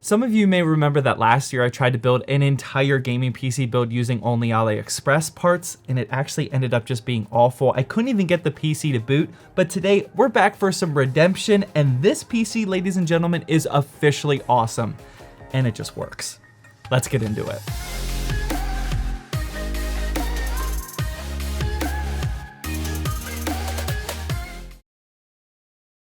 Some of you may remember that last year I tried to build an entire gaming PC build using only AliExpress parts, and it actually ended up just being awful. I couldn't even get the PC to boot, but today we're back for some redemption, and this PC, ladies and gentlemen, is officially awesome, and it just works. Let's get into it.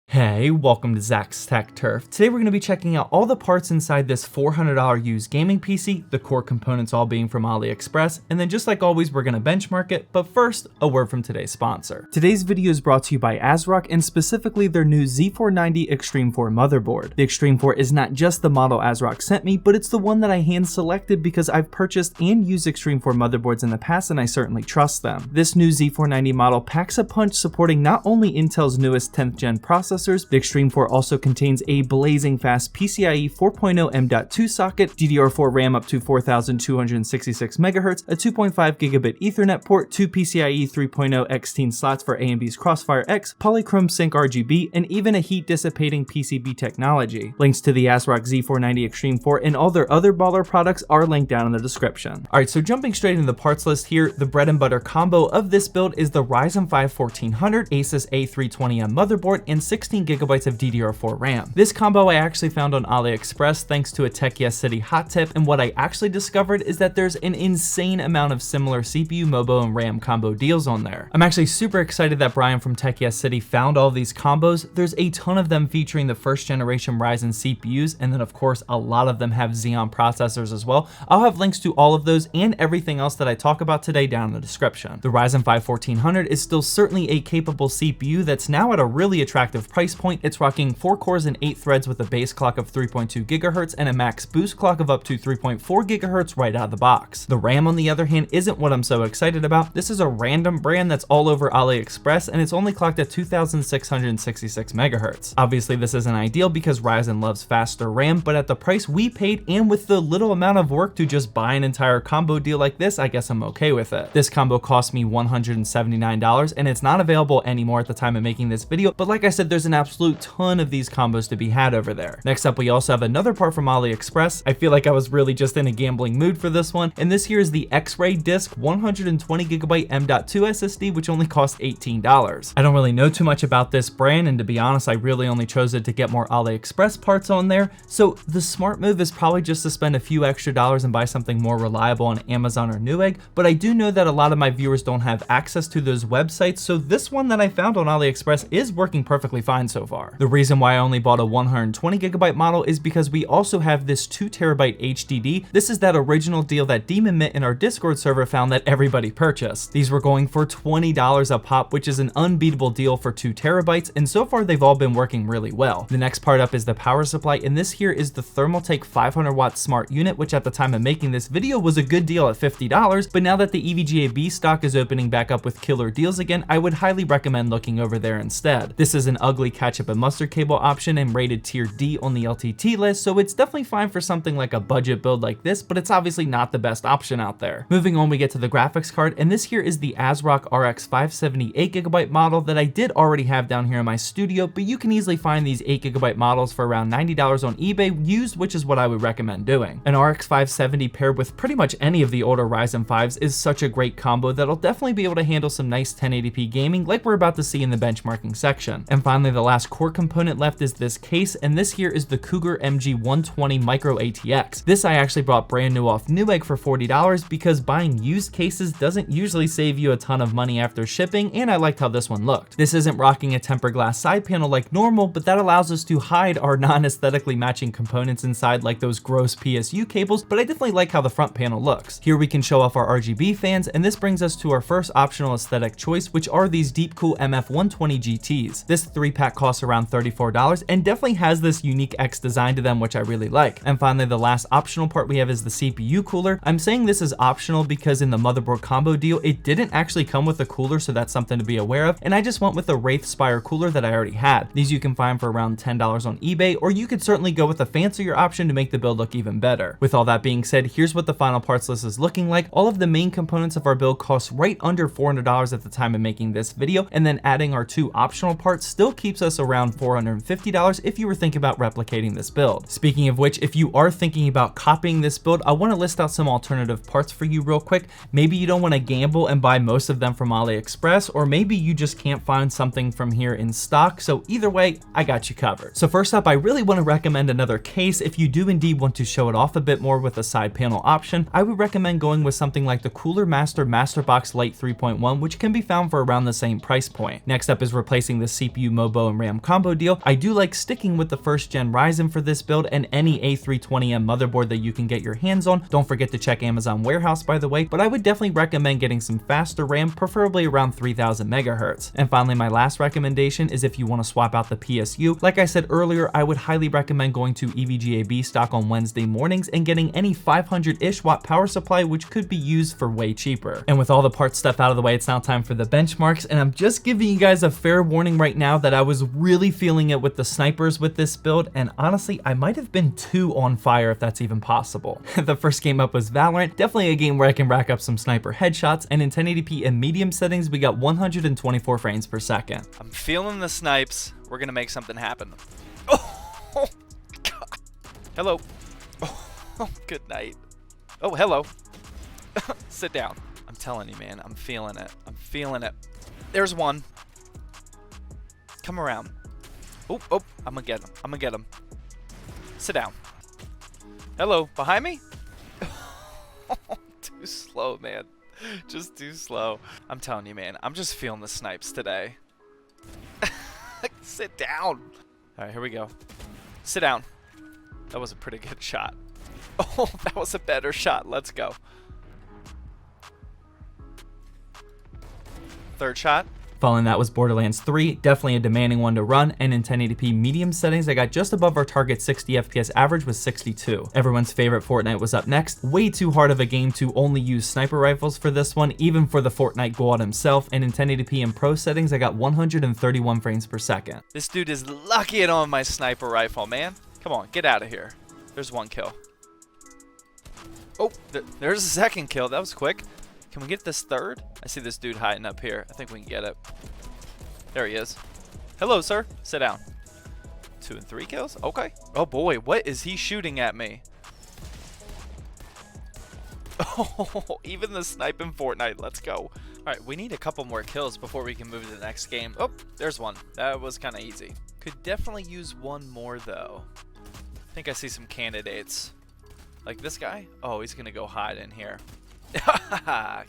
Hey, welcome to Zach's Tech Turf. Today we're going to be checking out all the parts inside this $400 used gaming PC, the core components all being from AliExpress, and then just like always we're going to benchmark it, but first, a word from today's sponsor. Today's video is brought to you by ASRock and specifically their new Z490 Extreme 4 motherboard. The Extreme 4 is not just the model ASRock sent me, but it's the one that I hand selected because I've purchased and used Extreme 4 motherboards in the past and I certainly trust them. This new Z490 model packs a punch supporting not only Intel's newest 10th gen processors. The Extreme 4 also contains a blazing fast PCIe 4.0 M.2 socket, DDR4 RAM up to 4,266 MHz, a 2.5 gigabit Ethernet port, 2 PCIe 3.0 X10 slots for AMD's Crossfire X, Polychrome Sync RGB, and even a heat dissipating PCB technology. Links to the ASRock Z490 Extreme 4 and all their other baller products are linked down in the description. Alright, so jumping straight into the parts list here, the bread and butter combo of this build is the Ryzen 5 1400 Asus A320M motherboard and 16GB of DDR4 RAM. This combo I actually found on AliExpress thanks to a Tech Yes City hot tip, and what I actually discovered is that there's an insane amount of similar CPU, Mobo, and RAM combo deals on there. I'm actually super excited that Brian from Tech Yes City found all these combos. There's a ton of them featuring the first generation Ryzen CPUs, and then of course a lot of them have Xeon processors as well. I'll have links to all of those and everything else that I talk about today down in the description. The Ryzen 5 1400 is still certainly a capable CPU that's now at a really attractive price point. It's rocking 4 cores and 8 threads with a base clock of 3.2 GHz and a max boost clock of up to 3.4 GHz right out of the box. The RAM, on the other hand, isn't what I'm so excited about. This is a random brand that's all over AliExpress, and it's only clocked at 2,666 MHz. Obviously, this isn't ideal because Ryzen loves faster RAM, but at the price we paid and with the little amount of work to just buy an entire combo deal like this, I guess I'm okay with it. This combo cost me $179, and it's not available anymore at the time of making this video, but like I said, there's an absolute ton of these combos to be had over there. Next up, we also have another part from AliExpress. I feel like I was really just in a gambling mood for this one, and this here is the X-Ray Disc 120GB M.2 SSD, which only cost $18. I don't really know too much about this brand, and to be honest, I really only chose it to get more AliExpress parts on there, so the smart move is probably just to spend a few extra dollars and buy something more reliable on Amazon or Newegg, but I do know that a lot of my viewers don't have access to those websites, so this one that I found on AliExpress is working perfectly fine so far. The reason why I only bought a 120GB model is because we also have this 2TB HDD. This is that original deal that Demon Mint in our Discord server found that everybody purchased. These were going for $20 a pop, which is an unbeatable deal for 2TB, and so far they've all been working really well. The next part up is the power supply, and this here is the Thermaltake 500 watt smart unit, which at the time of making this video was a good deal at $50, but now that the EVGA-B stock is opening back up with killer deals again, I would highly recommend looking over there instead. This is an ugly ketchup and mustard cable option and rated tier D on the LTT list, so it's definitely fine for something like a budget build like this, but it's obviously not the best option out there. Moving on, we get to the graphics card, and this here is the ASRock RX 570 8GB model that I did already have down here in my studio, but you can easily find these 8GB models for around $90 on eBay used, which is what I would recommend doing. An RX 570 paired with pretty much any of the older Ryzen 5s is such a great combo that'll definitely be able to handle some nice 1080p gaming like we're about to see in the benchmarking section. And finally, the last core component left is this case, and this here is the Cougar MG120 Micro ATX. This I actually bought brand new off Newegg for $40 because buying used cases doesn't usually save you a ton of money after shipping, and I liked how this one looked. This isn't rocking a tempered glass side panel like normal, but that allows us to hide our non-aesthetically matching components inside like those gross PSU cables, but I definitely like how the front panel looks. Here we can show off our RGB fans, and this brings us to our first optional aesthetic choice, which are these Deepcool MF120 GTs. This 3-pack costs around $34 and definitely has this unique X design to them, which I really like. And finally, the last optional part we have is the CPU cooler. I'm saying this is optional because in the motherboard combo deal, it didn't actually come with a cooler, so that's something to be aware of, and I just went with the Wraith Spire cooler that I already had. These you can find for around $10 on eBay, or you could certainly go with a fancier option to make the build look even better. With all that being said, here's what the final parts list is looking like. All of the main components of our build cost right under $400 at the time of making this video, and then adding our 2 optional parts still keeps keeps us around $450 if you were thinking about replicating this build. Speaking of which, if you are thinking about copying this build, I want to list out some alternative parts for you real quick. Maybe you don't want to gamble and buy most of them from AliExpress, or maybe you just can't find something from here in stock. So either way, I got you covered. So first up, I really want to recommend another case. If you do indeed want to show it off a bit more with a side panel option, I would recommend going with something like the Cooler Master Masterbox Lite 3.1, which can be found for around the same price point. Next up is replacing the CPU, Mobo, and RAM combo deal. I do like sticking with the first gen Ryzen for this build and any A320M motherboard that you can get your hands on. Don't forget to check Amazon Warehouse, by the way, but I would definitely recommend getting some faster RAM, preferably around 3000 megahertz. And finally, my last recommendation is if you want to swap out the PSU. Like I said earlier, I would highly recommend going to EVGA stock on Wednesday mornings and getting any 500-ish watt power supply, which could be used for way cheaper. And with all the parts stuff out of the way, it's now time for the benchmarks, and I'm just giving you guys a fair warning right now that I was really feeling it with the snipers with this build, and honestly, I might have been too on fire if that's even possible. The first game up was Valorant, definitely a game where I can rack up some sniper headshots, and in 1080p in medium settings, we got 124 frames per second. I'm feeling the snipes. We're gonna make something happen. Oh, God. Hello. Oh, good night. Oh, hello. Sit down. I'm telling you, man, I'm feeling it. I'm feeling it. There's one. Come around. Oh, I'm gonna get him. I'm gonna get him. Sit down. Hello, behind me? Too slow, man. Just too slow. I'm telling you, man, I'm just feeling the snipes today. Sit down. All right, here we go. Sit down. That was a pretty good shot. Oh, that was a better shot. Let's go. Third shot. Following that was Borderlands 3, definitely a demanding one to run, and in 1080p medium settings, I got just above our target 60 FPS average with 62. Everyone's favorite Fortnite was up next. Way too hard of a game to only use sniper rifles for this one, even for the Fortnite god himself, and in 1080p in pro settings, I got 131 frames per second. This dude is lucking on my sniper rifle, man. Come on, get out of here. There's one kill. Oh, there's a second kill. That was quick. Can we get this third? I see this dude hiding up here. I think we can get it. There he is. Hello, sir. Sit down. 2 and 3 kills? Okay. Oh, boy. What is he shooting at me? Oh, even the snipe in Fortnite. Let's go. All right, we need a couple more kills before we can move to the next game. Oh, there's one. That was kind of easy. Could definitely use one more, though. I think I see some candidates. Like this guy? Oh, he's going to go hide in here.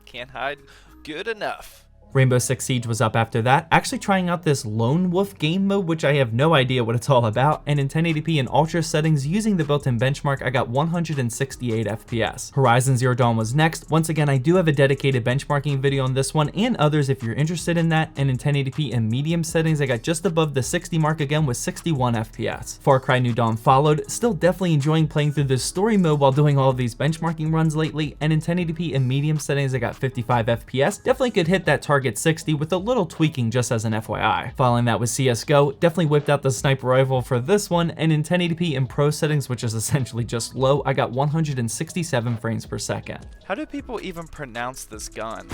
Can't hide good enough. Rainbow Six Siege was up after that, actually trying out this Lone Wolf game mode, which I have no idea what it's all about, and in 1080p in ultra settings using the built-in benchmark, I got 168 FPS. Horizon Zero Dawn was next. Once again, I do have a dedicated benchmarking video on this one and others if you're interested in that, and in 1080p in medium settings, I got just above the 60 mark again with 61 FPS. Far Cry New Dawn followed, still definitely enjoying playing through this story mode while doing all of these benchmarking runs lately, and in 1080p in medium settings, I got 55 FPS. Definitely could hit that target 60 with a little tweaking just as an FYI. Following that was CSGO, definitely whipped out the sniper rifle for this one, and in 1080p in pro settings, which is essentially just low, I got 167 frames per second. How do people even pronounce this gun?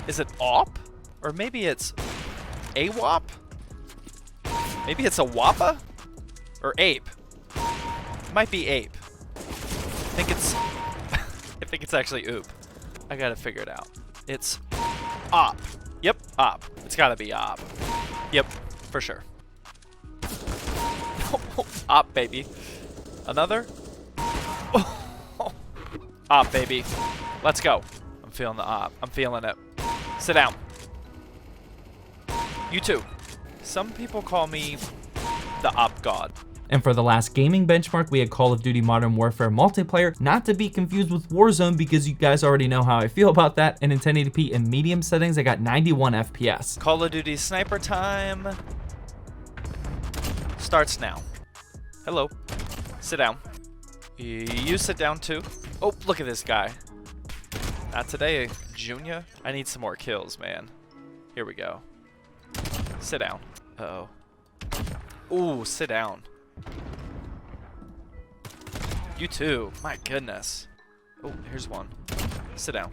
Is it AWP? Or maybe it's AWOP? Maybe it's a WAPA? Or ape? It might be ape. I think it's actually oop. I gotta figure it out. It's op. Yep, op. It's gotta be op. Yep, for sure. Op, baby. Another? Op, baby. Let's go. I'm feeling the op. I'm feeling it. Sit down. You too. Some people call me the op god. And for the last gaming benchmark, we had Call of Duty Modern Warfare multiplayer, not to be confused with Warzone because you guys already know how I feel about that, and in 1080p in medium settings, I got 91 FPS. Call of Duty sniper time starts now. Hello. Sit down. You sit down too. Oh, look at this guy. Not today, Junior. I need some more kills, man. Here we go. Sit down. Uh-oh. Ooh, sit down. You too. My goodness. Oh, here's one. Sit down.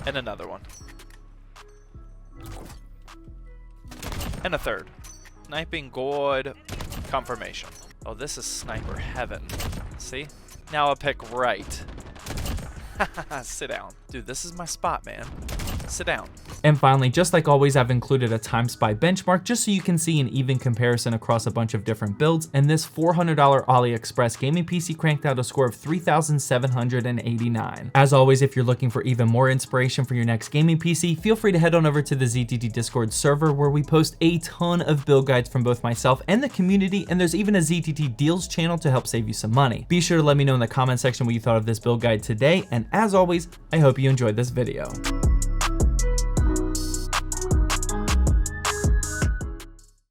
And another one. And a third. Sniping good. Confirmation. Oh, this is sniper heaven. See? Now I'll pick right. Sit down. Dude, this is my spot, man. Sit down. And finally, just like always, I've included a time spy benchmark just so you can see an even comparison across a bunch of different builds. And this $400 AliExpress gaming PC cranked out a score of 3,789. As always, if you're looking for even more inspiration for your next gaming PC, feel free to head on over to the ZTT Discord server where we post a ton of build guides from both myself and the community, and there's even a ZTT deals channel to help save you some money. Be sure to let me know in the comment section what you thought of this build guide today, and as always, I hope you enjoyed this video.